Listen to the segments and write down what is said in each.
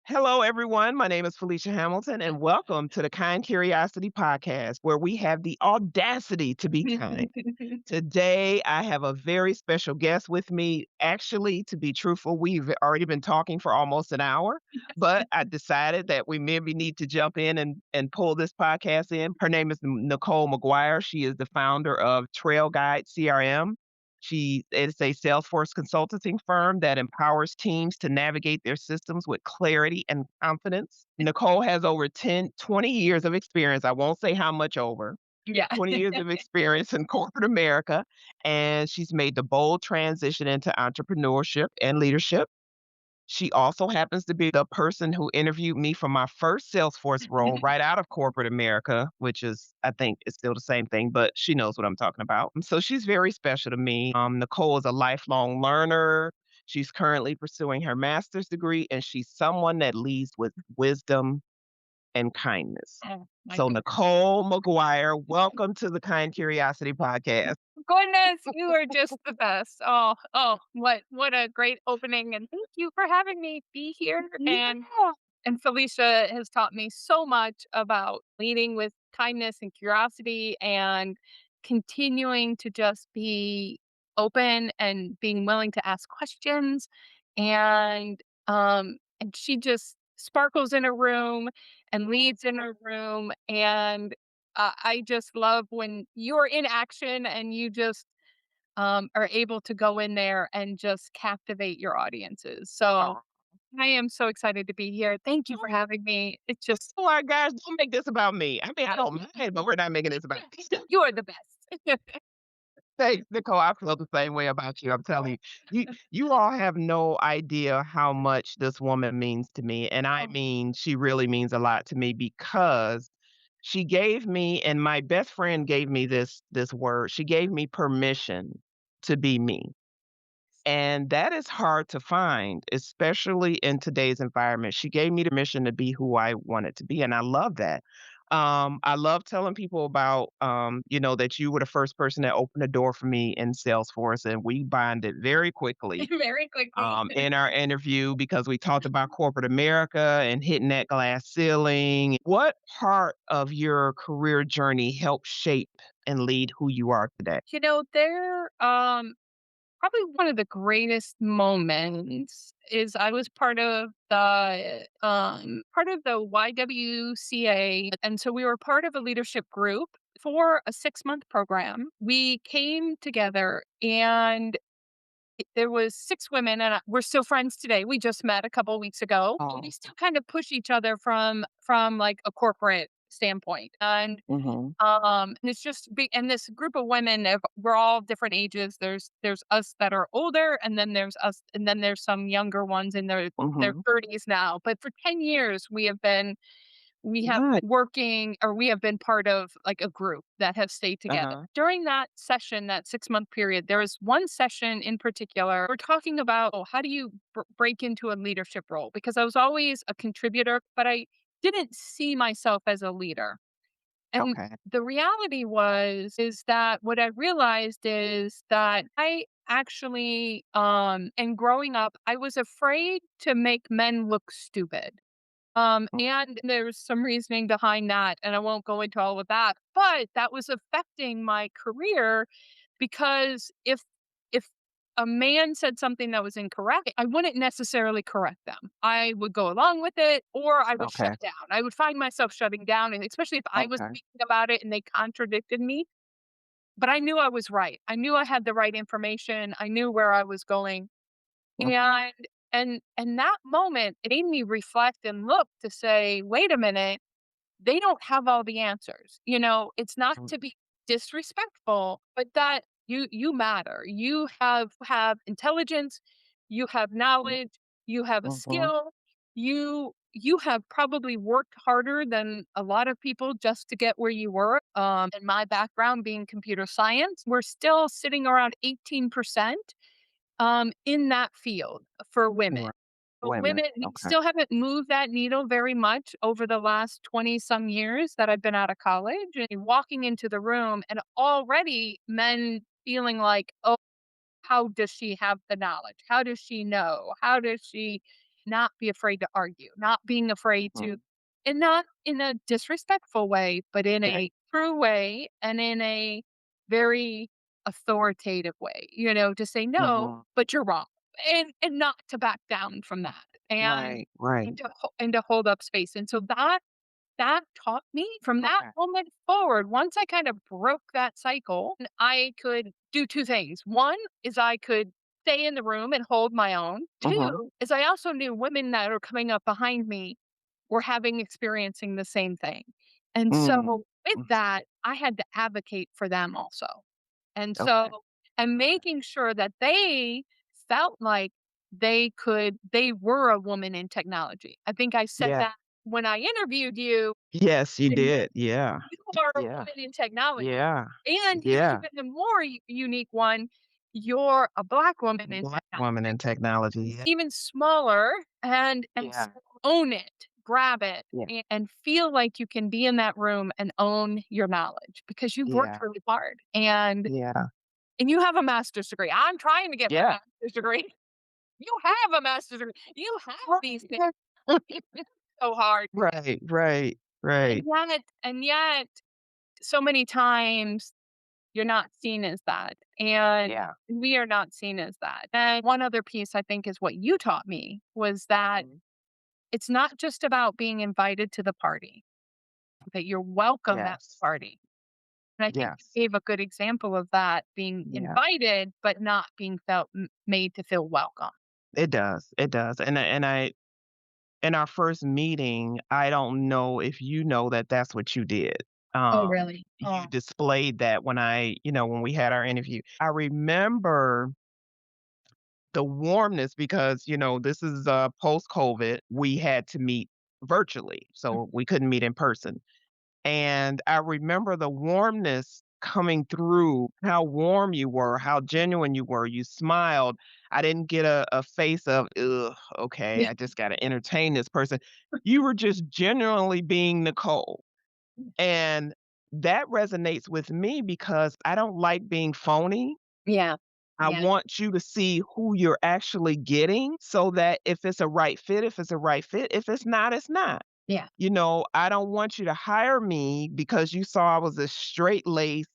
Hello, everyone. My name is Felicia Hamilton, and welcome to the Kind Curiosity Podcast, where we have the audacity to be kind. Today, I have a very special guest with me. Actually, to be truthful, we've already been talking for almost an hour, but I decided that we maybe need to jump in and pull this podcast in. Her name is Nicole McGuire. She is the founder of Trail Guide CRM. She is a Salesforce consulting firm that empowers teams to navigate their systems with clarity and confidence. Nicole has over 20 years of experience. I won't say how much over, Yeah. 20 years of experience in corporate America, and she's made the bold transition into entrepreneurship and leadership. She also happens to be the person who interviewed me for my first Salesforce role right out of corporate America, which is, I think, is still the same thing, but she knows what I'm talking about. So she's very special to me. Nicole is a lifelong learner. She's currently pursuing her master's degree, and she's someone that leads with wisdom and kindness. Oh my So, Nicole McGuire, welcome to the Kind Curiosity Podcast. goodness, you are just the best. What a great opening, and thank you for having me be here. And Felicia has taught me so much about leading with kindness and curiosity and continuing to just be open and being willing to ask questions. And she just sparkles in a room and leads in a room. And I just love when you're in action and you just are able to go in there and just captivate your audiences. So Oh, I am so excited to be here. Thank you for having me. It's just, oh my gosh, don't make this about me. I mean, I don't mind, but we're not making this about me. you are the best. Thanks, Nicole. I feel the same way about you. I'm telling you, you all have no idea how much this woman means to me. And I Um, mean, she really means a lot to me because she gave me, and my best friend gave me this word. She gave me permission to be me. And that is hard to find, especially in today's environment. She gave me the mission to be who I wanted to be, and I love that. I love telling people about, that you were the first person that opened the door for me in Salesforce, and we bonded very quickly very quickly. in our interview because we talked about corporate America and hitting that glass ceiling. What part of your career journey helped shape and lead who you are today? They're probably one of the greatest moments is I was part of the YWCA, and so we were part of a leadership group for a 6-month program. We came together, and there was 6 women, and we're still friends today. We just met a couple weeks ago. And we Oh, still kind of push each other from like a corporate standpoint. And it's just big, and this group of women, we're all different ages. There's us that are older, and then there's us, and then there's some younger ones in their hmm. 30s now. But for 10 years, we have Right. working, or we have been part of like a group that have stayed together. Uh-huh. During that session, that 6-month period, there was one session in particular. We're talking about, oh, how do you break into a leadership role? Because I was always a contributor, but I didn't see myself as a leader. And Okay. the reality is that what I realized is that I actually, and growing up, I was afraid to make men look stupid. And there's some reasoning behind that, and I won't go into all of that, but that was affecting my career because if a man said something that was incorrect, I wouldn't necessarily correct them. I would go along with it, or I would shut Okay. down. I would find myself shutting down, and especially if I was Okay. speaking about it and they contradicted me. But I knew I was right. I knew I had the right information. I knew where I was going. Mm, And that moment, it made me reflect and look to say, wait a minute, they don't have all the answers. It's not mm, to be disrespectful, but that you matter. You have intelligence, you have mm, knowledge, you have a mhm. skill. You have probably worked harder than a lot of people just to get where you were. And my background being computer science, we're still sitting around 18% in that field for women. Right. But Women. women, we Okay. still haven't moved that needle very much over the last 20 some years that I've been out of college, and walking into the room and already men feeling like, oh, how does she have the knowledge? How does she know? How does she? not be afraid to argue, not being afraid to, Mhm. and not in a disrespectful way, but in Right. a true way and in a very authoritative way, to say no, Mhm. but you're wrong. And not to back down from that. And Right, right. and to hold up space. And so that taught me from that Okay. moment forward, once I kind of broke that cycle, I could do 2 things. One is I could stay in the room and hold my own. Mhm. 2 is I also knew women that are coming up behind me were experiencing the same thing. And Mm. so with Mm. that, I had to advocate for them also. And Okay. so and making sure that they felt like they were a woman in technology. I think I said Yeah. that when I interviewed you, Yes, you and did. Yeah. you are a Yeah. woman in technology. Yeah. And Yeah. even a more unique one, you're a Black woman in Black technology. woman in technology. Yeah. Even smaller, and Yeah. own it, grab it, Yeah. and feel like you can be in that room and own your knowledge because you've worked Yeah. really hard, and Yeah. you have a master's degree. I'm trying to get my Yeah. master's degree. You have a master's degree. You have these things. It's so hard. Right, right, And right. yet, so many times you're not seen as that. And Yeah. we are not seen as that. And one other piece I think is what you taught me was that Mhm. it's not just about being invited to the party, that you're welcome at the Yes. party. And I think Yes. you gave a good example of that being Yeah. invited, but not being made to feel welcome. It does. It does. And I in our first meeting, I don't know if you know that that's what you did. Oh, really? You Oh, displayed that when we had our interview. I remember the warmness because, this is post-COVID. We had to meet virtually, so we couldn't meet in person. And I remember the warmness coming through, how warm you were, how genuine you were. You smiled. I didn't get a face of, ugh, okay, yeah. I just got to entertain this person. You were just genuinely being Nicole. And that resonates with me because I don't like being phony. Yeah. I Yeah. want you to see who you're actually getting so that if it's a right fit, if it's a right fit, if it's not, it's not. Yeah. I don't want you to hire me because you saw I was a straight laced,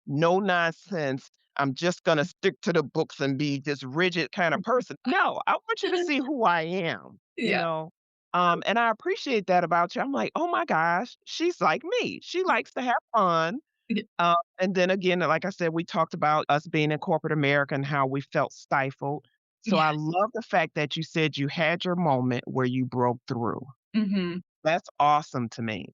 no nonsense. I'm just going to stick to the books and be this rigid kind of person. No, I want you to see who I am, you Yeah. know? And I appreciate that about you. I'm like, oh my gosh, she's like me. She likes to have fun. Yeah. And then again, like I said, we talked about us being in corporate America and how we felt stifled. So I Yeah. love the fact that you said you had your moment where you broke through. Mhm. That's awesome to me.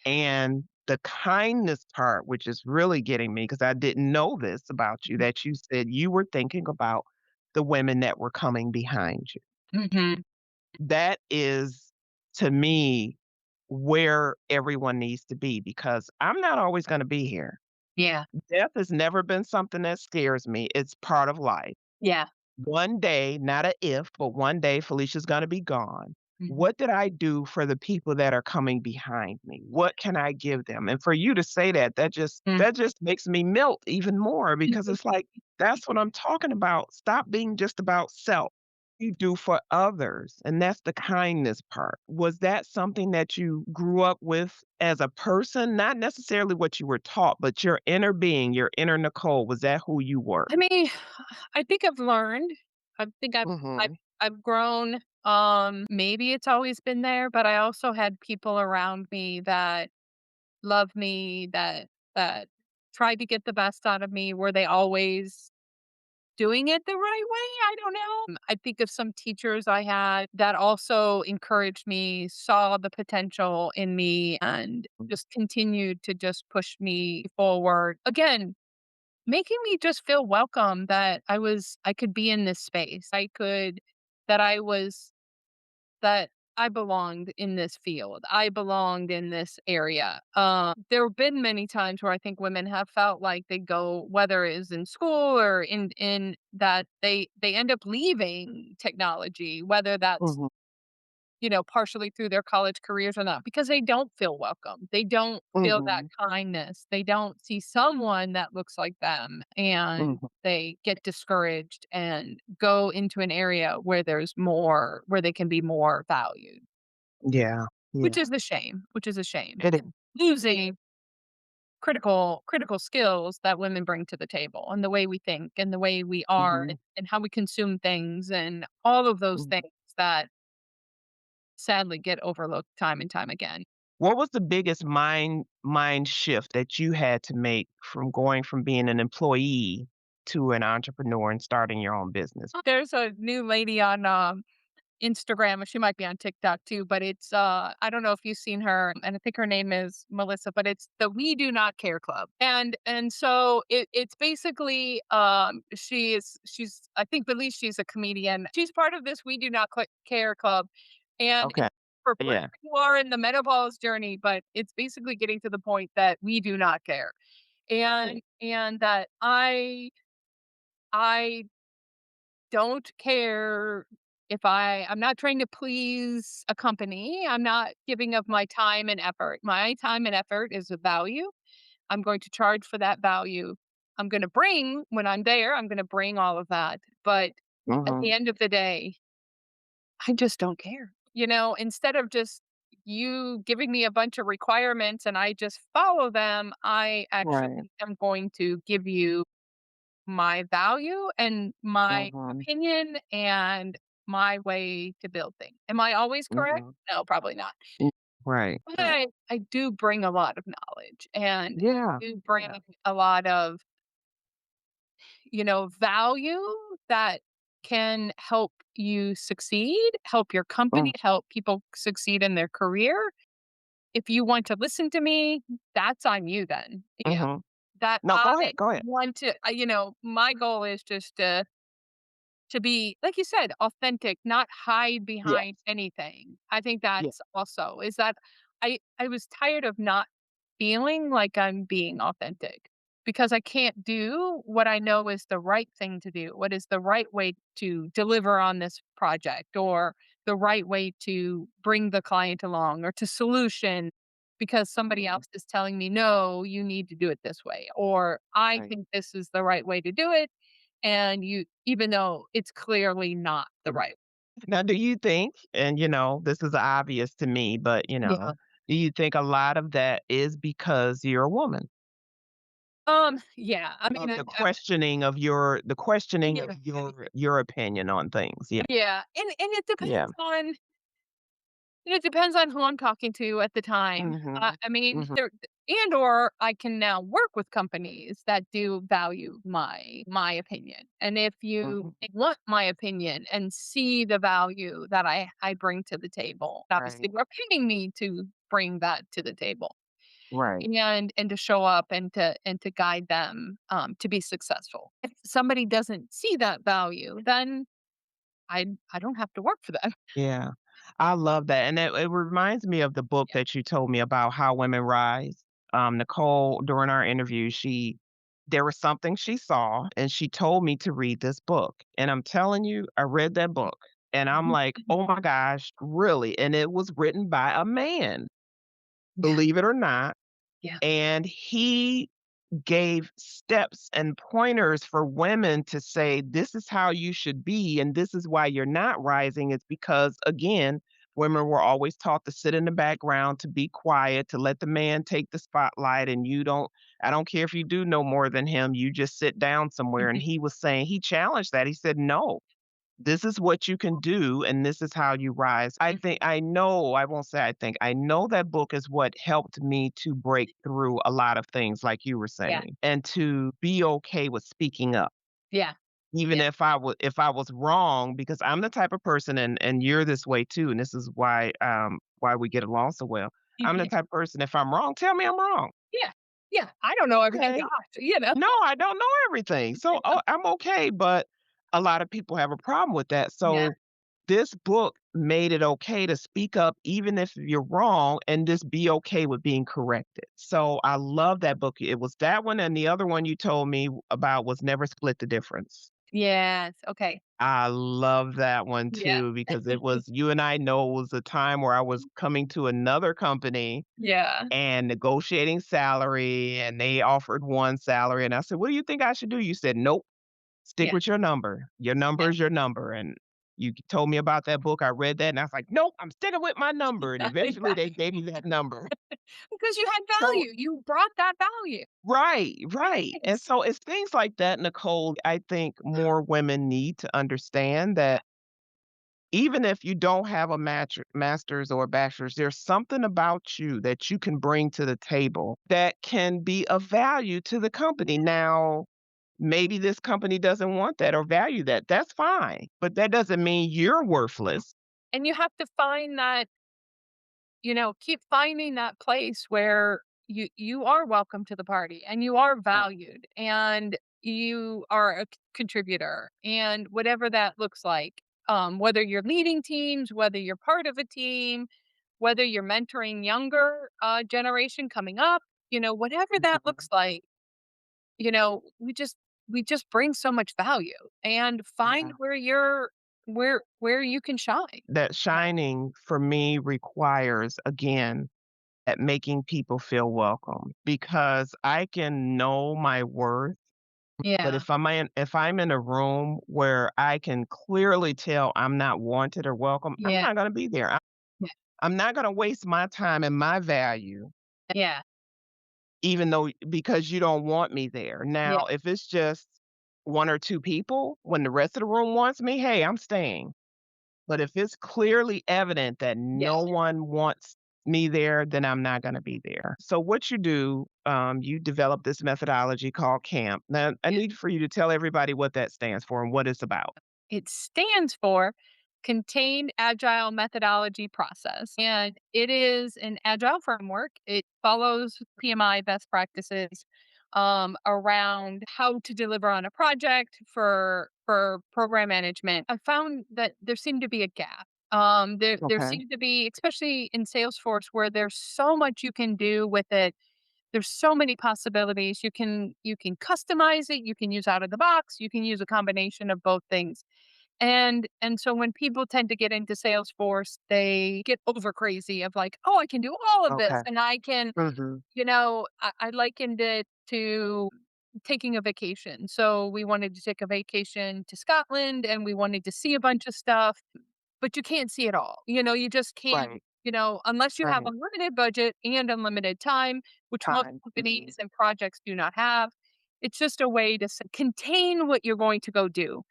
And the kindness part, which is really getting me, because I didn't know this about you, that you said you were thinking about the women that were coming behind you. Mhm. That is, to me, where everyone needs to be because I'm not always going to be here. Yeah. Death has never been something that scares me. It's part of life. Yeah. One day, not a if, but one day Felicia's gonna be gone. Mhm. What did I do for the people that are coming behind me? What can I give them? And for you to say that, Mm. that just makes me melt even more because it's like, that's what I'm talking about. Stop being just about self. You do for others, and that's the kindness part. Was that something that you grew up with as a person? Not necessarily what you were taught, but your inner being, your inner Nicole, was that who you were? I mean, I think I've learned. I think I've Mhm. I've grown. Maybe it's always been there, but I also had people around me that love me, that tried to get the best out of me. Were they always doing it the right way? I don't know. I think of some teachers I had that also encouraged me, saw the potential in me, and just continued to just push me forward. Again, making me just feel welcome that I could be in this space. That I was that I belonged in this field. I belonged in this area. There have been many times where I think women have felt like they go, whether it is in school or in that they end up leaving technology, whether that's Mhm. partially through their college careers or not, because they don't feel welcome. They don't feel that Mhm. kindness. They don't see someone that looks like them, and Mhm. they get discouraged and go into an area where where they can be more valued, Yeah. which Yeah. is a shame, which is a shame. It is. Losing critical skills that women bring to the table, and the way we think and the way we are, Mhm. and how we consume things and all of those Mhm. things that sadly get overlooked time and time again. What was the biggest mind shift that you had to make from going from being an employee to an entrepreneur and starting your own business? There's a new lady on Instagram, and she might be on TikTok too, but it's I don't know if you've seen her, and I think her name is Melissa, but it's the We Do Not Care Club. And so it's basically she's I think believe she's a comedian. She's part of this We Do Not Care Club, and Okay. it's for women Yeah. who are in the menopause journey, but it's basically getting to the point that we do not care. And that I don't care if I'm not trying to please a company. I'm not giving of my time and effort. My time and effort is a value. I'm going to charge for that value. I'm going to bring when I'm there, I'm going to bring all of that. But at the Mhm. end of the day, I just don't care. Instead of just you giving me a bunch of requirements and I just follow them, I actually Right. am going to give you my value and my Mhm. opinion and my way to build things. Am I always correct? Mhm. No, probably not. Mm. Right. But Right. I do bring a lot of knowledge, and Yeah. do bring Yeah. a lot of, value that can help you succeed, help your company, Mm. help people succeed in their career. If you want to listen to me, that's on you then. Mhm. That No, I go ahead. Go ahead. want to, my goal is just to be, like you said, authentic, not hide behind Yes. anything. I think Yeah. that's also is that I was tired of not feeling like I'm being authentic, because I can't do what I know is the right thing to do, what is the right way to deliver on this project, or the right way to bring the client along, or to solution, because somebody Mhm. else is telling me, no, you need to do it this way, or I Right. think this is the right way to do it, and you even though it's clearly not the right. Now, do you think, and this is obvious to me, but Yeah. do you think a lot of that is because you're a woman? Yeah, I mean, Of the questioning yeah, of your opinion on things. Yeah. yeah, and Yeah. it depends on who I'm talking to at the time. Mhm. I mean, Mhm. or I can now work with companies that do value my opinion. And if you Mhm. want my opinion and see the value that I bring to the table, obviously Right. we're paying me to bring that to the table, Right. and to show up and to guide them to be successful. If somebody doesn't see that value, then I don't have to work for them. Yeah. I love that, and it reminds me of the book Yeah. that you told me about, How Women Rise. Nicole, during our interview, there was something she saw, and she told me to read this book, and I'm telling you, I read that book, and I'm like, "Oh my gosh, really?" And it was written by a man, Yeah. believe it or not, Yeah. and he gave steps and pointers for women to say, this is how you should be, and this is why you're not rising. It's because, again, women were always taught to sit in the background, to be quiet, to let the man take the spotlight. And I don't care if you do know more than him, you just sit down somewhere. And Mhm. he was saying, he challenged that. He said, no, this is what you can do, and this is how you rise. Mhm. I won't say I think, I know that book is what helped me to break through a lot of things like you were Yeah. saying, and to be okay with speaking up. Yeah. Even Yeah. if I was wrong, because I'm the type of person, and you're this way too, and this is why we get along so well. I'm the Mhm. type of person, if I'm wrong, tell me I'm wrong. Yeah. Yeah. I don't know everything, Okay. gosh. No, I don't know everything. So, I'm okay, but a lot of people have a problem with that. Yeah. So this book made it okay to speak up even if you're wrong, and just be okay with being corrected. So I love that book. It was that one, and the other one you told me about was Never Split the Difference. Yes. Okay. I love that one Yeah. too because it was you and I know it was a time where I was coming to another company Yeah. and negotiating salary, and they offered one salary, and I said, "What do you think I should do?" You said, "Nope, stick Yeah. with your number. Your number Yeah. is your number." And you told me about that book. I read that, and I was like, "Nope, I'm sticking with my number." And eventually, they Exactly. gave me that number. Because you had So value. You brought that value. right, right. And Yes. so it's things like that, Nicole, I think more women need to understand that even if you don't have a master's or a bachelor's, there's something about you that you can bring to the table that can be of value to the company. Now, maybe this company doesn't want that or value that. That's fine, but that doesn't mean you're worthless. And you have to find that, keep finding that place where you are welcome to the party and you are Mm, valued and you are a contributor and whatever that looks like. Whether you're leading teams, whether you're part of a team, whether you're mentoring younger generation coming up, whatever that mhm. looks like, we just bring so much value and find Yeah. where you can shine. That shining for me requires, again, at making people feel welcome because I can know my worth. But Yeah. if I'm in a room where I can clearly tell I'm not wanted or welcome, I'm Yeah. not gonna be there. Yeah. I'm not gonna waste my time and my value, Yeah. even though because you don't want me there. Yeah. Now, if it's just 1 or 2 people, when the rest of the room wants me, hey, I'm staying. But if it's clearly evident that Yeah. no one wants me there, then I'm not gonna be there. So what you do, you develop this methodology called CAMP. Now, I Yeah. need for you to tell everybody what that stands for and what it's about. It stands for Contained Agile Methodology Process. And it is an agile framework. It follows PMI best practices around how to deliver on a project for program management. I found that there seemed to be a gap. There Okay. seemed to be, especially in Salesforce, where there's so much you can do with it. There's so many possibilities. You can customize it, you can use out of the box, you can use a combination of both things. And so when people tend to get into Salesforce, they get over crazy of like, "Oh, I can do all of this Okay. and I can," Mhm. I likened it to taking a vacation. So we wanted to take a vacation to Scotland and we wanted to see a bunch of stuff, but you can't see it all. You just can't, Right. unless you have Right. unlimited budget and unlimited time, which most Time. Mhm. companies and projects do not have. It's just a way to contain what you're going to go do.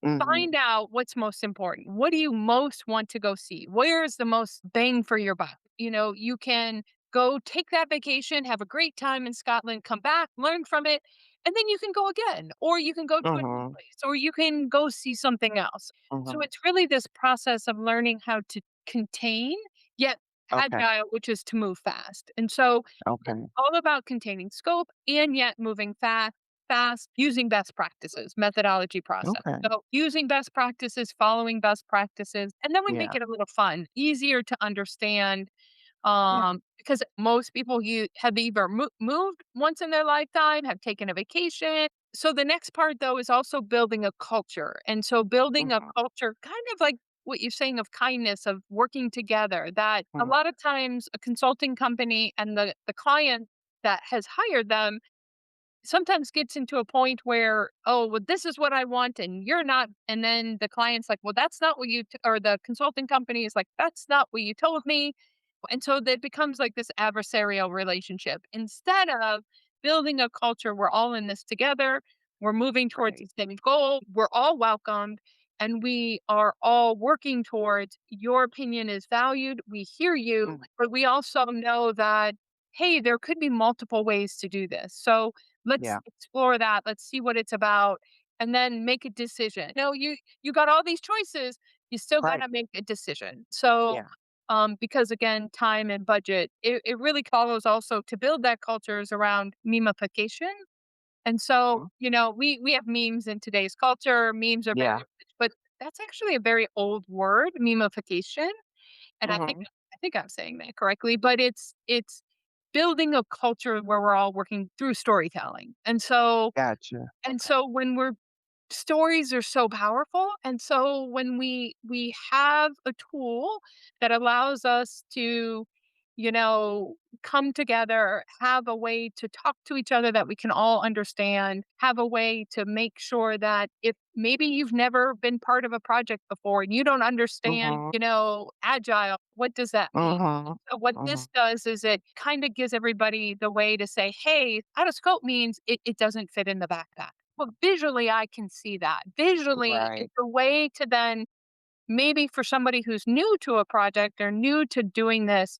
Mhm. Find out what's most important. What do you most want to go see? Where is the most bang for your buck? You can go take that vacation, have a great time in Scotland, come back, learn from it, and then you can go again, or you can go to a new Mhm. place, or you can go see something else. So Mhm. it's really this process of learning how to contain, yet Okay. agile, which is to move fast. And so it's Okay. all about containing scope and yet moving fast using best practices, methodology process. Okay. So using best practices, following best practices, and then we make Yeah. it a little fun, easier to understand. Yeah. Because most people you have either moved once in their lifetime, have taken a vacation. So the next part though is also building a culture. And so building a Mhm. culture kind of like what you're saying of kindness, of working together, that a Mhm. lot of times a consulting company and the client that has hired them sometimes gets into a point where, "Oh, well, this is what I want and you're not," and then the client's like, "Well, that's not what or the consulting company is like, "That's not what you told me." And so that becomes like this adversarial relationship instead of building a culture, we're all in this together, we're moving towards the Right. same goal, we're all welcomed, and we are all working towards your opinion is valued, we hear you, Mm. but we also know that, hey, there could be multiple ways to do this. So let's Yeah. explore that. Let's see what it's about and then make a decision. No, you got all these choices, you still got Right. to make a decision. So Yeah. because again, time and budget, it really follows also to build that culture is around memification. And so, Mhm. we have memes in today's culture. Memes are very Yeah. rich, but that's actually a very old word, memification. And I think Mhm. I think I'm saying that correctly, but it's building a culture where we're all working through storytelling. And so Gotcha. and Okay. so when we're stories are so powerful, and so when we have a tool that allows us to, you know, come together, have a way to talk to each other that we can all understand, have a way to make sure that if maybe you've never been part of a project before and you don't understand, Mhm. agile, what does that mean? Mhm. So what Mhm. this does is it kind of gives everybody the way to say, hey, out of scope means it doesn't fit in the backpack. Well, visually, I can see that. Visually, Right. it's a way to then maybe for somebody who's new to a project or new to doing this,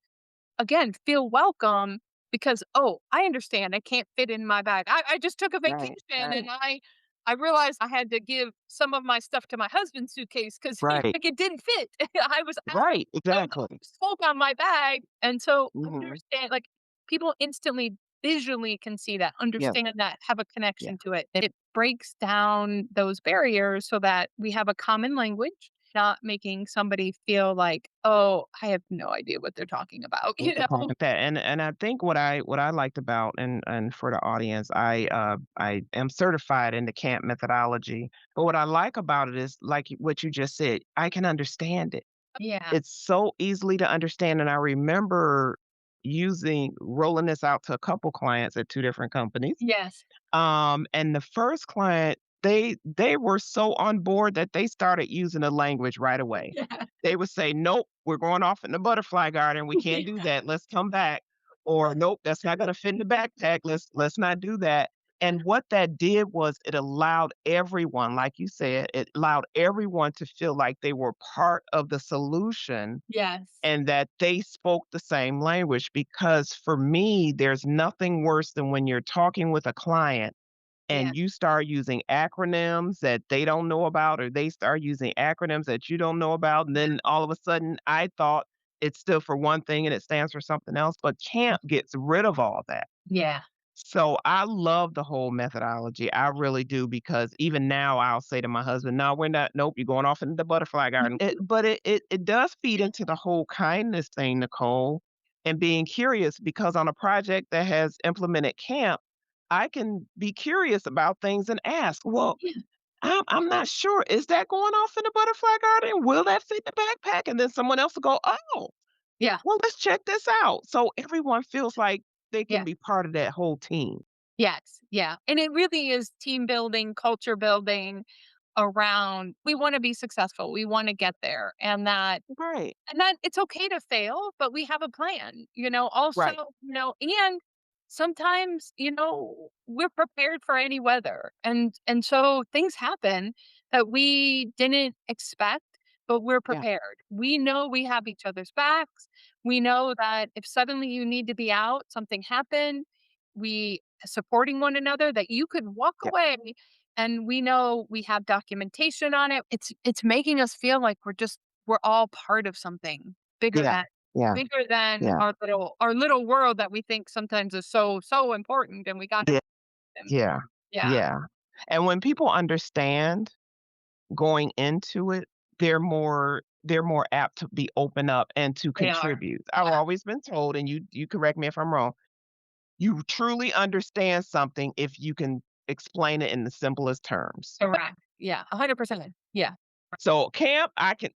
again, feel welcome because, "Oh, I understand, I can't fit in my bag. I just took a vacation Right. and Right. I realized I had to give some of my stuff to my husband's suitcase 'cause Right. like, it didn't fit. I was out Right. of Exactly. scope on my bag." And so, Mhm. understand like, people instantly visually can see that, Yeah. understand that, have a Yeah. connection to it. It breaks down those barriers so that we have a common language, not making somebody feel like, "Oh, I have no idea what they're talking about," you No problem know? with that. And I think what I liked about and for the audience, I am certified in the CAMP methodology. But what I like about it is like what you just said, I can understand it. Yeah. It's so easily to understand. And I remember rolling this out to a couple clients at two different companies. Yes. And the first client, they were so on board that they started using the language right away. Yeah. They would say, "Nope, we're going off in the butterfly garden. We can't do that. Let's come back." Or, "Nope, that's not gonna fit in the backpack. Let's not do that." And what that did was it allowed everyone, like you said, it allowed everyone to feel like they were part of the solution Yes. and that they spoke the same language. Because for me, there's nothing worse than when you're talking with a client Yeah. and you start using acronyms that they don't know about, or they start using acronyms that you don't know about, and then all of a sudden, I thought it stood for one thing and it stands for something else, but CAMP gets rid of all that. Yeah. So I love the whole methodology. I really do because even now I'll say to my husband, "No, we're not. Nope, you're going off into the butterfly garden." But it does feed into the whole kindness thing, Nicole, and being curious because on a project that has implemented CAMP, I can be curious about things and ask, "Well, Yeah. I'm not sure. Is that going off in the butterfly garden? Will that fit the backpack?" And then someone else will go, "Oh, Yeah. well, let's check this out." So everyone feels like they can Yeah. be part of that whole team. Yes. Yeah. And it really is team building, culture building around we wanna be successful, we wanna get there, Right, and that it's okay to fail, but we have a plan, also, right. and sometimes, we're prepared for any weather. And so things happen that we didn't expect, but we're Yeah, prepared. We know we have each other's backs. We know that if suddenly you need to be out, something happened, we supporting one another, that you could walk yeah, away and we know we have documentation on it. It's making us feel like we're all part of something bigger yeah, than yeah, yeah, our little world that we think sometimes is so important and we gotta yeah, them. yeah, Yeah. yeah. And when people understand going into it, they're more apt to be open up and to They are. contribute. I've Yeah. always been told, and you correct me if I'm wrong, you truly understand something if you can explain it in the simplest terms. Correct. Yeah, 100%. Yeah. So camp, I can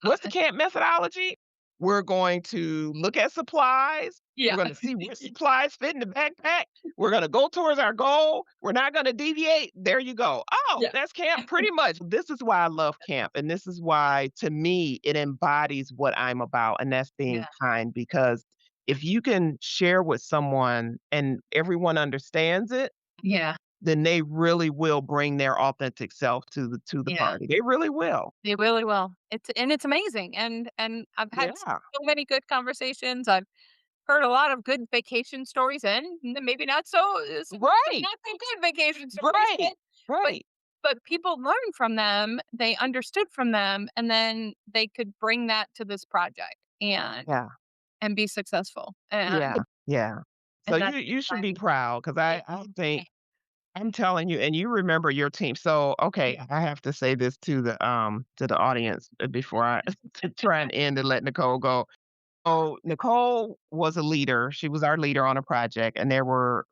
What's the Uh, camp methodology? We're going to look at supplies. We're yeah. going to see which supplies fit in the backpack. We're going to go towards our goal. We're not going to deviate. There you go. Oh, Yeah. that's camp pretty much. This is why I love camp. And this is why, to me, it embodies what I'm about. And that's being Yeah. kind. Because if you can share with someone and everyone understands it, Yeah. then they really will bring their authentic self to the Yeah. party. They really will. They really will. It's amazing, and I've had Yeah. so many good conversations. I've heard a lot of good vacation stories and maybe some Right. not so good vacation stories, Right, but right. but people learned from them, they understood from them, and then they could bring that to this project Yeah, and be successful, and yeah, yeah. So and that's you should be exciting. proud because Yeah. I think I'm telling you, and you remember your team. So, okay, I have to say this to the audience before I to try and end and let Nicole go. Oh, Nicole was a leader. She was our leader on a project, and there were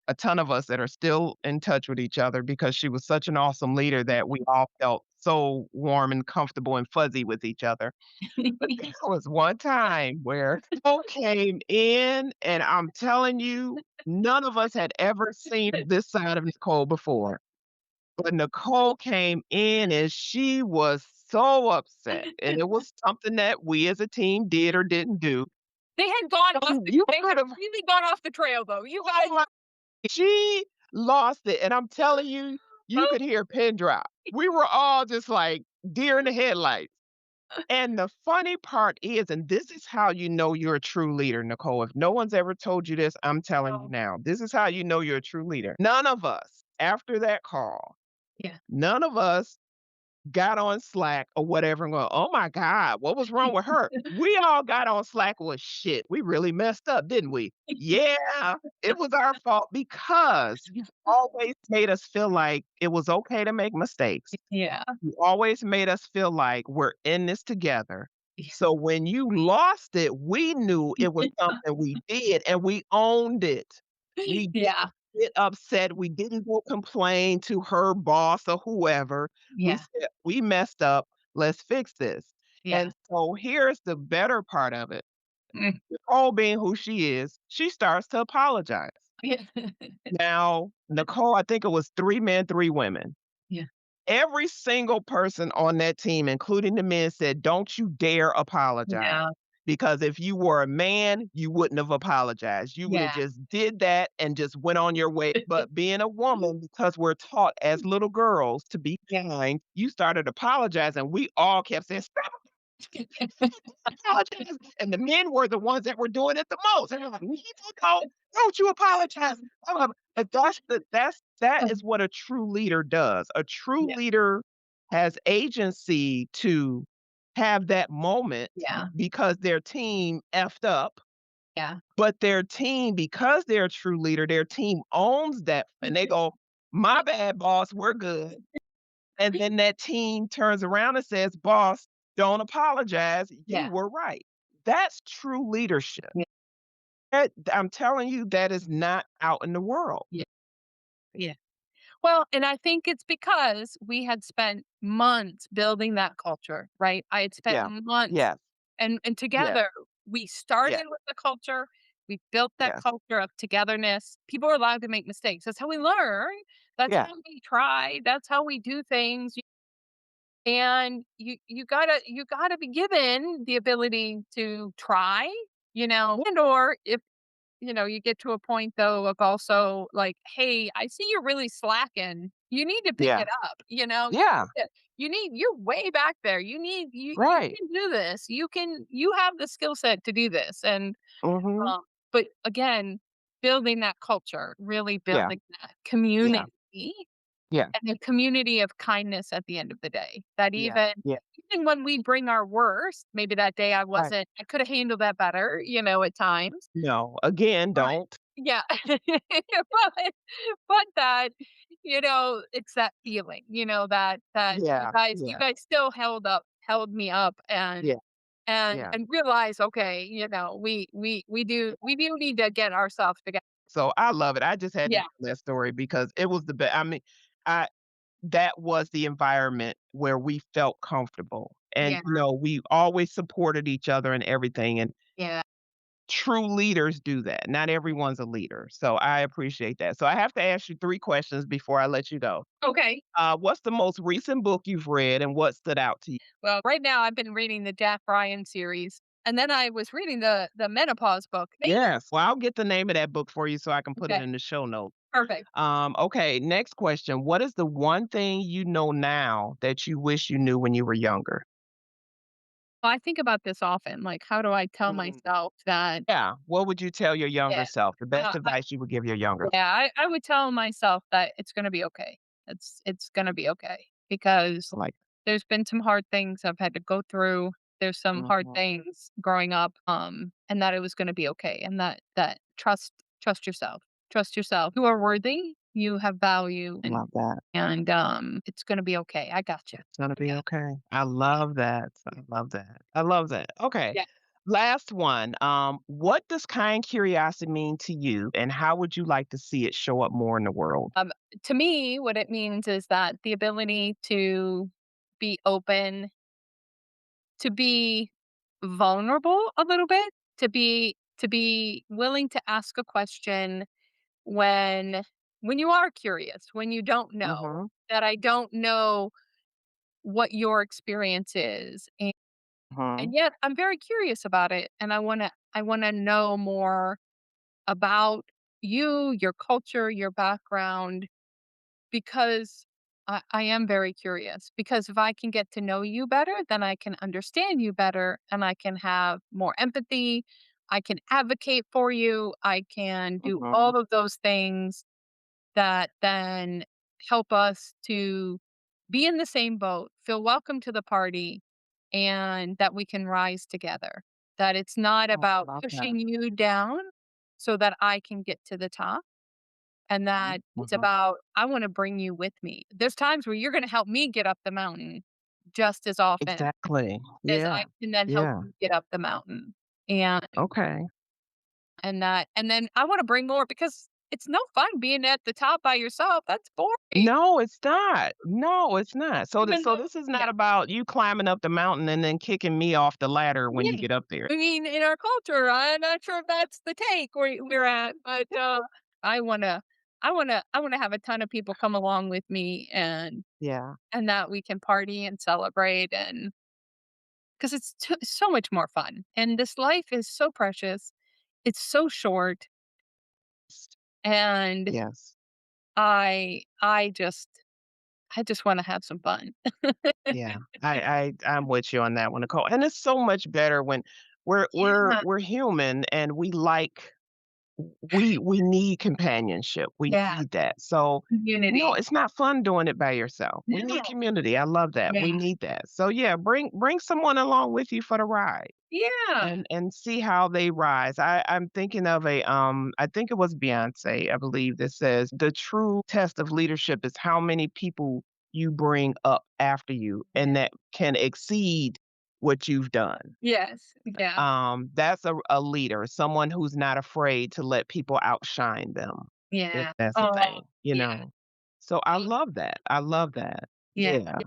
a ton of us that are still in touch with each other because she was such an awesome leader that we all felt so warm and comfortable and fuzzy with each other. But there was one time where Nicole came in, and I'm telling you, none of us had ever seen this side of Nicole before. But Nicole came in and she was so upset, and it was something that we as a team did or didn't do. They Could had have really gone off the trail though. You guys she lost it, and I'm telling you, you could hear a pin drop. We were all just like deer in the headlights. And the funny part is, and this is how you know you're a true leader, Nicole. If no one's ever told you this, I'm telling you Oh, now. This is how you know you're a true leader. None of us, after that call, yeah. none of us got on Slack or whatever and go, "Oh my God, what was wrong with her?" We all got on Slack with shit. We really messed up, didn't we? Yeah, it was our fault because you always made us feel like it was okay to make mistakes. Yeah. You always made us feel like we're in this together. Yeah. So when you lost it, we knew it was something we did and we owned it. We didn't Yeah. get upset. We didn't go complain to her boss or whoever. We Yeah. said, "We messed up. Let's fix this." Yeah. And so here's the better part of it. Mm. Nicole being who she is, she starts to apologize. Yeah. Now, Nicole, I think it was 3 men, 3 women. Yeah. Every single person on that team, including the men, said, "Don't you dare apologize." Yeah. Because if you were a man, you wouldn't have apologized. You would have Yeah. just did that and just went on your way. But being a woman, because we're taught as little girls to be Yeah. kind, you started apologizing. We all kept saying, "Stop apologizing." And the men were the ones that were doing it the most. And I'm like, "No, don't you apologize." But that is what a true leader does. A true Yeah. leader has agency to have that moment Yeah. because their team effed up, Yeah. but their team, because they're a true leader, their team owns that and they go, "My bad, boss, we're good." And then that team turns around and says, "Boss, don't apologize. You Yeah. were right." That's true leadership. Yeah. I'm telling you, that is not out in the world. Yeah. Yeah. Well, and I think it's because we had spent months building that culture, right? I had spent Yeah. months Yes. and Yes. together we Yes. started with the culture. We built that Yes. culture of togetherness. People are allowed to make mistakes. That's how we learn. That's Yeah. how we try. That's how we do things. And you gotta be given the ability to try, and or if you get to a point though of also like, "Hey, I see you're really slacking. You need to pick Yeah. it up." Yeah. You're way back there. You Right. can do this. You have the skill set to do this. And Mhm. but again, building that culture, really Yeah. building that Yeah. community Yeah. and a community of kindness at the end of the day. That Yeah. Yeah. even when we bring our worst, maybe that day Right. I could have handled that better, at times. No. Again, But don't. yeah. But that, it's that feeling, that Yeah. you Yeah. guys still held me up Yeah. and Yeah. and realize, okay, we do need to get ourselves together. So I love it. I just had to Yeah. tell that story because it was the best. I mean, I that was the environment where we felt comfortable. And Yeah. we always supported each other and everything. And Yeah. true leaders do that. Not everyone's a leader. So I appreciate that. So I have to ask you 3 questions before I let you go. Okay. What's the most recent book you've read and what stood out to you? Well, right now I've been reading the Jack Ryan series, and then I was reading the menopause book. Yes. Well, I'll get the name of that book for you so I can put it Okay, in the show notes. perfect. Okay, next question. What is the one thing you know now that you wish you knew when you were younger? Well, I think about this often, like, how do I tell Mm, myself that yeah. What would you tell your younger yeah, self? The best I advice you would give your younger yeah, I would tell myself that it's gonna be okay. It's gonna be okay because like there's been some hard things I've had to go through. There's some hard mhm, things growing up, and that it was gonna be okay, and that trust yourself. Trust yourself. You are worthy, you have value, love that. and it's gonna be okay. I got you. It's gonna I be got okay. I love that. I love that. I love that. Okay. yeah. Last one. What does kind curiosity mean to you, and how would you like to see it show up more in the world? Um, to me, what it means is that the ability to be open, to be vulnerable a little bit, to be willing to ask a question when you are curious, when you don't know, Mhm, that I don't know what your experience is. And mhm, yet I'm very curious about it, and I wanna know more about you, your culture, your background, because I am very curious. Because if I can get to know you better, then I can understand you better and I can have more empathy. I can advocate for you. I can do mhm. all of those things that then help us to be in the same boat, feel welcome to the party, and that we can rise together. That it's not Oh, I about love that. pushing you down so that I can get to the top, and Mhm, that it's mhm. about, I want to bring you with me. There's times where you're going to help me get up the mountain just as often Exactly. as Yeah, I can then help yeah. you get up the mountain. And Okay. and then I want to bring more, because it's no fun being at the top by yourself. That's boring. No, it's not. No, it's not. Even So though, this is yeah, not about you climbing up the mountain and then kicking me off the ladder when you yeah. get up there. I mean, in our culture, I'm not sure if that's the take we're at, but I wanna, I wanna have a ton of people come along with me, Yeah. and that we can party and celebrate, and because it's so much more fun. And this life is so precious. It's so short, and Yes. I just want to have some fun. Yeah. I'm with you on that one, Nicole. And it's so much better when Yeah. we're human and we need companionship. We Yeah. need that. So no, Community. it's not fun doing it by yourself. We need No. community. I love that. Yeah. We need that. So yeah, bring someone along with you for the ride. Yeah. And see how they rise. I'm thinking of a I think it was Beyonce, I believe, that says the true test of leadership is how many people you bring up after you and that can exceed what you've done. Yes. Yeah. That's a leader, someone who's not afraid to let people outshine them, if Yeah. that's a Oh, thing, you yeah. know. So I love that. I love that. Yeah. Yeah.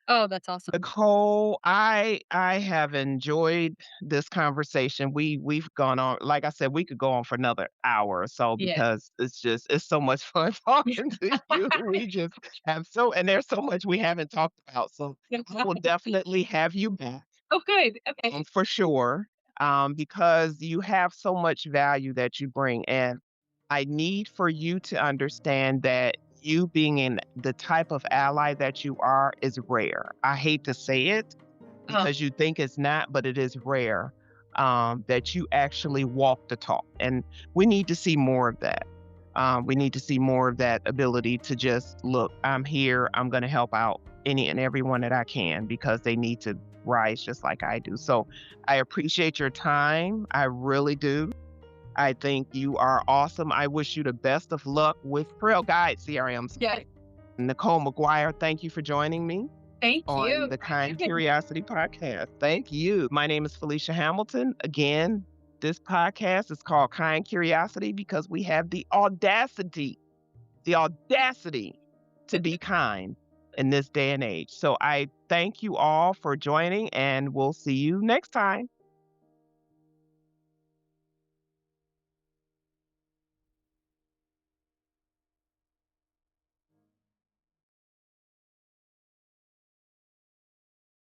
Oh, that's awesome. Nicole, I have enjoyed this conversation. We've gone on, like I said, we could go on for another hour or so Yeah. because it's so much fun talking to you. We just have and there's so much we haven't talked about. So I will definitely have you back, Oh, good. Okay. for sure, because you have so much value that you bring. And I need for you to understand that you being in the type of ally that you are is rare. I hate to say it Oh, because you think it's not, but it is rare, that you actually walk the talk. And we need to see more of that. We need to see more of that ability to just look, I'm here, I'm going to help out any and everyone that I can because they need to rise just like I do. So I appreciate your time. I really do. I think you are awesome. I wish you the best of luck with Trail Guide CRMs. yeah. Nicole McGuire, thank you for joining me Thank on you. the Kind Curiosity Podcast. Thank you. My name is Felicia Hamilton. Again, this podcast is called Kind Curiosity because we have the audacity to be kind in this day and age. So I thank you all for joining, and we'll see you next time.